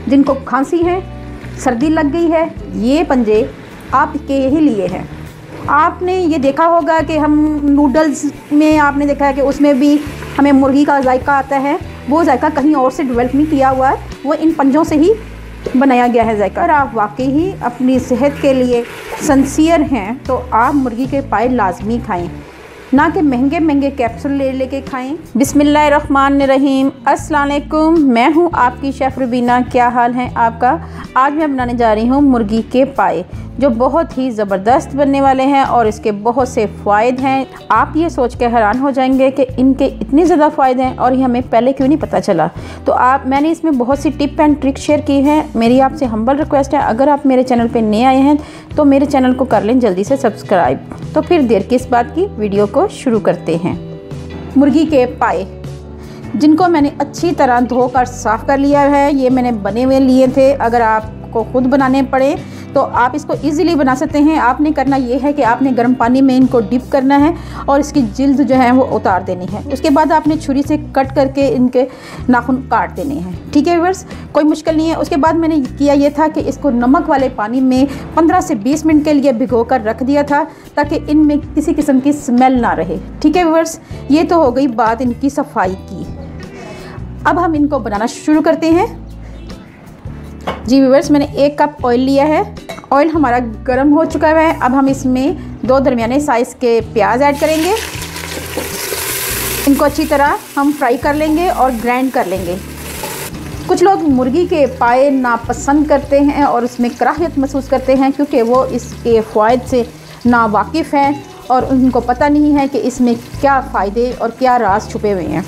जिनको खांसी है, सर्दी लग गई है, ये पंजे आपके ही लिए हैं। आपने ये देखा होगा कि हम नूडल्स में आपने देखा है कि उसमें भी हमें मुर्गी का जायका आता है। वो जायका कहीं और से डेवलप नहीं किया हुआ है, वो इन पंजों से ही बनाया गया है जायका। अगर आप वाकई ही अपनी सेहत के लिए सिंसियर हैं तो आप मुर्गी के पाए लाजमी खाएं, ना कि महंगे महंगे कैप्सूल लेके खाएं। बिस्मिल्लाहिर्रहमानिर्रहीम। अस्सलाम वालेकुम, मैं हूं आपकी शेफ़ रुबीना। क्या हाल है आपका? आज मैं बनाने जा रही हूं मुर्गी के पाए, जो बहुत ही ज़बरदस्त बनने वाले हैं और इसके बहुत से फ़ायदे हैं। आप ये सोच के हैरान हो जाएंगे कि इनके इतने ज़्यादा फ़ायदे हैं और ये हमें पहले क्यों नहीं पता चला। तो मैंने इसमें बहुत सी टिप एंड ट्रिक शेयर की हैं। मेरी आपसे हम्बल रिक्वेस्ट है, अगर आप मेरे चैनल पे नए आए हैं तो मेरे चैनल को कर लें जल्दी से सब्सक्राइब। तो फिर देर किस बात की, वीडियो को शुरू करते हैं। मुर्गी के पाए, जिनको मैंने अच्छी तरह धोकर साफ़ कर लिया है, ये मैंने बने हुए लिए थे। अगर आपको ख़ुद बनाने पड़े तो आप इसको इजीली बना सकते हैं। आपने करना ये है कि आपने गर्म पानी में इनको डिप करना है और इसकी जिल्द जो है वो उतार देनी है। उसके बाद आपने छुरी से कट करके इनके नाखून काट देने हैं। ठीक है व्यूअर्स, कोई मुश्किल नहीं है। उसके बाद मैंने किया ये था कि इसको नमक वाले पानी में 15 से 20 मिनट के लिए भिगो कर रख दिया था, ताकि इनमें किसी किस्म की स्मेल ना रहे। ठीक है व्यूअर्स, ये तो हो गई बात इनकी सफाई की। अब हम इनको बनाना शुरू करते हैं। जी व्यूअर्स, मैंने 1 कप ऑयल लिया है। ऑयल हमारा गर्म हो चुका है। अब हम इसमें 2 दरमियाने साइज़ के प्याज ऐड करेंगे। इनको अच्छी तरह हम फ्राई कर लेंगे और ग्राइंड कर लेंगे। कुछ लोग मुर्गी के पाए नापसंद करते हैं और उसमें कराहत महसूस करते हैं, क्योंकि वो इसके फ़ायदे से नावाकिफ़ हैं और उनको पता नहीं है कि इसमें क्या फ़ायदे और क्या राज छुपे हुए हैं।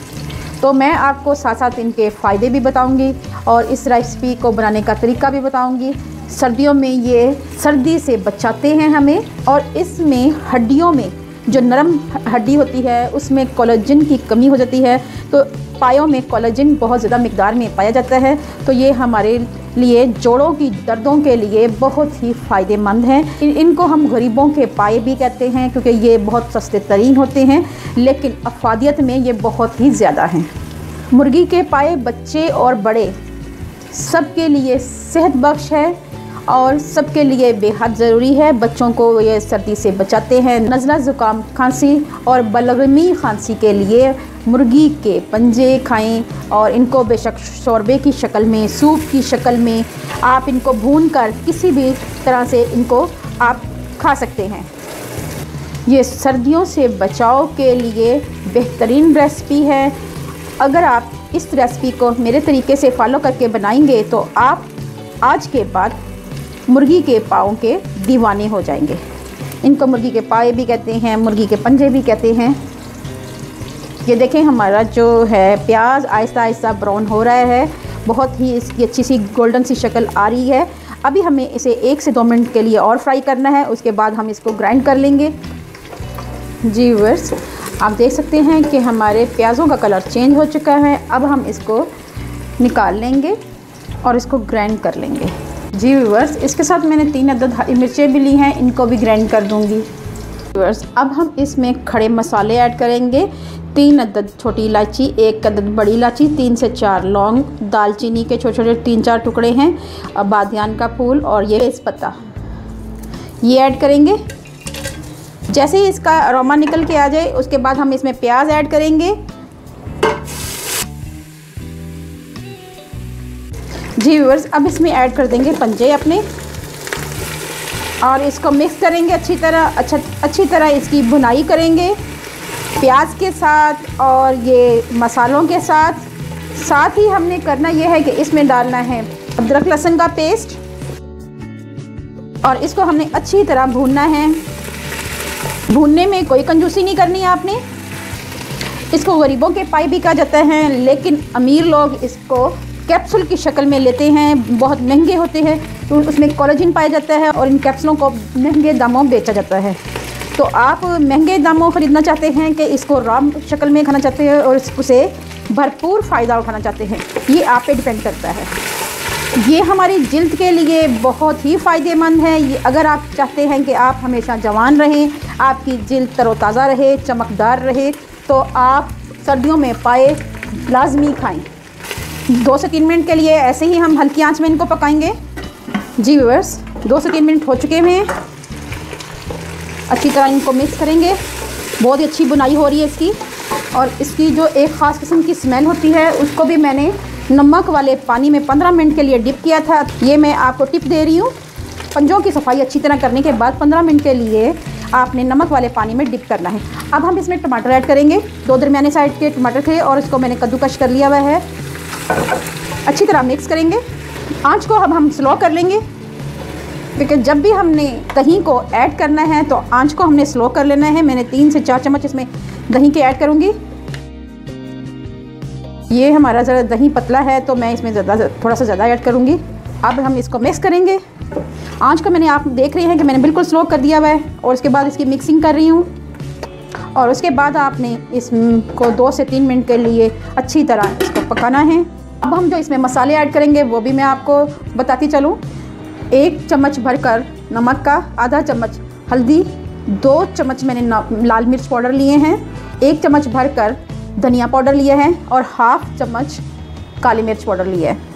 तो मैं आपको साथ साथ इनके फ़ायदे भी बताऊंगी और इस रेसिपी को बनाने का तरीका भी बताऊंगी। सर्दियों में ये सर्दी से बचाते हैं हमें, और इसमें हड्डियों में जो नरम हड्डी होती है उसमें कोलेजन की कमी हो जाती है। तो पायों में कोलेजन बहुत ज़्यादा मिकदार में पाया जाता है, तो ये हमारे लिए जोड़ों की दर्दों के लिए बहुत ही फ़ायदेमंद हैं। इनको हम गरीबों के पाए भी कहते हैं, क्योंकि ये बहुत सस्ते तरीन होते हैं, लेकिन अफादियत में ये बहुत ही ज़्यादा हैं। मुर्गी के पाए बच्चे और बड़े सबके लिए सेहत बख्श है और सबके लिए बेहद ज़रूरी है। बच्चों को ये सर्दी से बचाते हैं। नज़ला, ज़ुकाम, खांसी और बलगमी खांसी के लिए मुर्गी के पंजे खाएं, और इनको बेशक शोरबे की शक्ल में, सूप की शक्ल में आप इनको भूनकर किसी भी तरह से इनको आप खा सकते हैं। ये सर्दियों से बचाव के लिए बेहतरीन रेसिपी है। अगर आप इस रेसिपी को मेरे तरीके से फॉलो करके बनाएंगे तो आप आज के बाद मुर्गी के पाँव के दीवाने हो जाएंगे। इनको मुर्गी के पाए भी कहते हैं, मुर्गी के पंजे भी कहते हैं। ये देखें, हमारा जो है प्याज आहिस्ता आहिस्ता ब्राउन हो रहा है, बहुत ही इसकी अच्छी सी गोल्डन सी शक्ल आ रही है। अभी हमें इसे 1 से 2 मिनट के लिए और फ्राई करना है। उसके बाद हम इसको ग्राइंड कर लेंगे। जी व्यूअर्स, आप देख सकते हैं कि हमारे प्याज़ों का कलर चेंज हो चुका है। अब हम इसको निकाल लेंगे और इसको ग्राइंड कर लेंगे। जी व्यूअर्स, इसके साथ मैंने 3 अदद हरी मिर्चें भी ली हैं, इनको भी ग्राइंड कर दूंगी। व्यूअर्स, अब हम इसमें खड़े मसाले ऐड करेंगे। 3 अदद छोटी इलायची, 1 अदद बड़ी इलायची, 3 से 4 लौंग, दालचीनी के छोटे छोटे 3-4 टुकड़े हैं, बादियान का फूल और ये तेज़पत्ता, ये ऐड करेंगे। जैसे ही इसका अरोमा निकल के आ जाए उसके बाद हम इसमें प्याज ऐड करेंगे। जी व्यूअर्स, अब इसमें ऐड कर देंगे पंजे अपने और इसको मिक्स करेंगे अच्छी तरह इसकी भुनाई करेंगे प्याज के साथ और ये मसालों के साथ ही हमने करना ये है कि इसमें डालना है अदरक लहसुन का पेस्ट, और इसको हमने अच्छी तरह भूनना है। भूनने में कोई कंजूसी नहीं करनी है आपने। इसको गरीबों के पाए भी कहा जाता है, लेकिन अमीर लोग इसको कैप्सूल की शक्ल में लेते हैं। बहुत महंगे होते हैं, तो उसमें कोलेजन पाया जाता है और इन कैप्सूलों को महंगे दामों बेचा जाता है। तो आप महंगे दामों ख़रीदना चाहते हैं कि इसको रॉ शक्ल में खाना चाहते हैं और उसे भरपूर फ़ायदा उठाना चाहते हैं, ये आप पे डिपेंड करता है। ये हमारी जिल्द के लिए बहुत ही फ़ायदेमंद है। ये अगर आप चाहते हैं कि आप हमेशा जवान रहें, आपकी जिल्द तरोताज़ा रहे, चमकदार रहे, तो आप सर्दियों में पाए लाजमी खाएं। 2 से 3 मिनट के लिए ऐसे ही हम हल्की आंच में इनको पकाएंगे। जी व्यूअर्स, 2 से 3 मिनट हो चुके हैं। अच्छी तरह इनको मिक्स करेंगे। बहुत ही अच्छी बुनाई हो रही है इसकी, और इसकी जो एक ख़ास किस्म की स्मेल होती है उसको भी मैंने नमक वाले पानी में 15 मिनट के लिए डिप किया था। ये मैं आपको टिप दे रही हूँ। पंजों की सफाई अच्छी तरह करने के बाद 15 मिनट के लिए आपने नमक वाले पानी में डिप करना है। अब हम इसमें टमाटर ऐड करेंगे। 2 दरमियाने साइज़ के टमाटर थे और इसको मैंने कद्दूकश कर लिया हुआ है। अच्छी तरह मिक्स करेंगे। आंच को अब हम स्लो कर लेंगे, क्योंकि जब भी हमने दही को ऐड करना है तो आंच को हमने स्लो कर लेना है। मैंने 3 से 4 चम्मच इसमें दही के ऐड करूँगी। ये हमारा ज़रा दही पतला है तो मैं इसमें थोड़ा सा ज़्यादा ऐड करूँगी। अब हम इसको मिक्स करेंगे। आंच को मैंने, आप देख रहे हैं कि मैंने बिल्कुल स्लो कर दिया हुआ है, और उसके बाद इसकी मिक्सिंग कर रही हूँ। और उसके बाद आपने इसको 2 से 3 मिनट के लिए अच्छी तरह इसको पकाना है। अब हम जो इसमें मसाले ऐड करेंगे वो भी मैं आपको बताती चलूँ। 1 चम्मच भरकर नमक का, आधा चम्मच हल्दी, 2 चम्मच मैंने लाल मिर्च पाउडर लिए हैं, 1 चम्मच भरकर धनिया पाउडर लिया है, और हाफ चम्मच काली मिर्च पाउडर लिया है।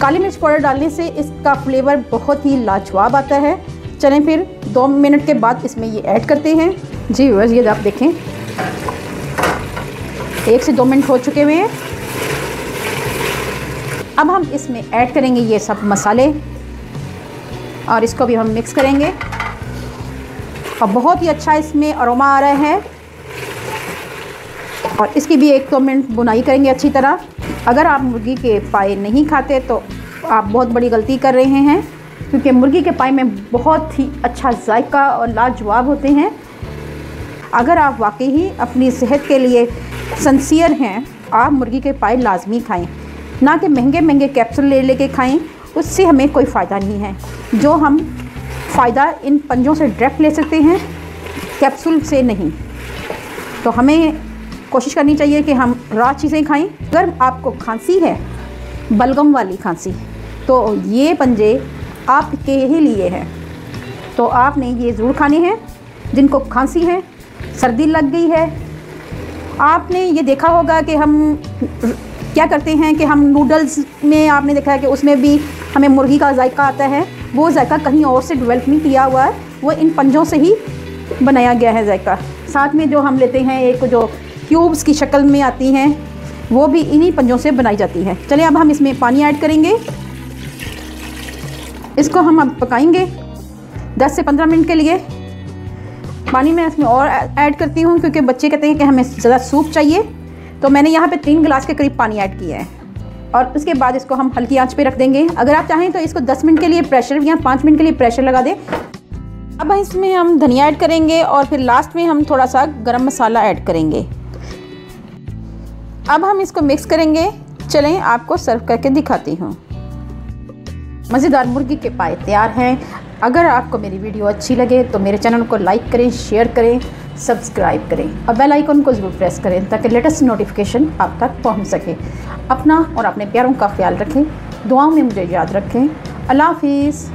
काली मिर्च पाउडर डालने से इसका फ्लेवर बहुत ही लाजवाब आता है। चलें फिर 2 मिनट के बाद इसमें ये ऐड करते हैं। जी व्यूअर्स, ये आप देखें 1 से 2 मिनट हो चुके हुए हैं। अब हम इसमें ऐड करेंगे ये सब मसाले, और इसको भी हम मिक्स करेंगे। और बहुत ही अच्छा इसमें अरोमा आ रहा है, और इसकी भी 1-2 मिनट बुनाई करेंगे अच्छी तरह। अगर आप मुर्गी के पाए नहीं खाते तो आप बहुत बड़ी गलती कर रहे हैं, क्योंकि मुर्गी के पाए में बहुत ही अच्छा जायका और लाजवाब होते हैं। अगर आप वाकई ही अपनी सेहत के लिए सिंसियर हैं, आप मुर्गी के पाए लाजमी खाएं, ना कि महंगे महंगे कैप्सूल लेके खाएं। उससे हमें कोई फ़ायदा नहीं है। जो हम फ़ायदा इन पंजों से डायरेक्ट ले सकते हैं, कैप्सूल से नहीं। तो हमें कोशिश करनी चाहिए कि हम रॉ चीज़ें खाएं। अगर आपको खांसी है, बलगम वाली खांसी, तो ये पंजे आपके ही लिए हैं। तो आपने ये ज़रूर खाने हैं। जिनको खांसी है, सर्दी लग गई है, आपने ये देखा होगा कि हम क्या करते हैं कि हम नूडल्स में, आपने देखा है कि उसमें भी हमें मुर्गी का जायका आता है। वो जायका कहीं और से डेवलप नहीं किया हुआ है, वो इन पंजों से ही बनाया गया है जायका। साथ में जो हम लेते हैं, एक जो क्यूब्स की शक्ल में आती हैं, वो भी इन्हीं पंजों से बनाई जाती है। चलिए अब हम इसमें पानी ऐड करेंगे। इसको हम अब पकाएंगे 10 से 15 मिनट के लिए। पानी मैं इसमें और ऐड करती हूँ, क्योंकि बच्चे कहते हैं कि हमें ज़्यादा सूप चाहिए। तो मैंने यहाँ पे 3 गिलास के करीब पानी ऐड किया है, और उसके बाद इसको हम हल्की आंच पे रख देंगे। अगर आप चाहें तो इसको 10 मिनट के लिए प्रेशर या 5 मिनट के लिए प्रेशर लगा दें। अब इसमें हम धनिया ऐड करेंगे, और फिर लास्ट में हम थोड़ा सा गरम मसाला ऐड करेंगे। अब हम इसको मिक्स करेंगे। चलें आपको सर्व करके दिखाती हूँ। मज़ेदार मुर्गी के पाए तैयार हैं। अगर आपको मेरी वीडियो अच्छी लगे तो मेरे चैनल को लाइक करें, शेयर करें, सब्सक्राइब करें, और बेल आइकन को ज़रूर प्रेस करें ताकि लेटेस्ट नोटिफिकेशन आप तक पहुँच सके। अपना और अपने प्यारों का ख्याल रखें। दुआओं में मुझे याद रखें। अल्लाह हाफिज़।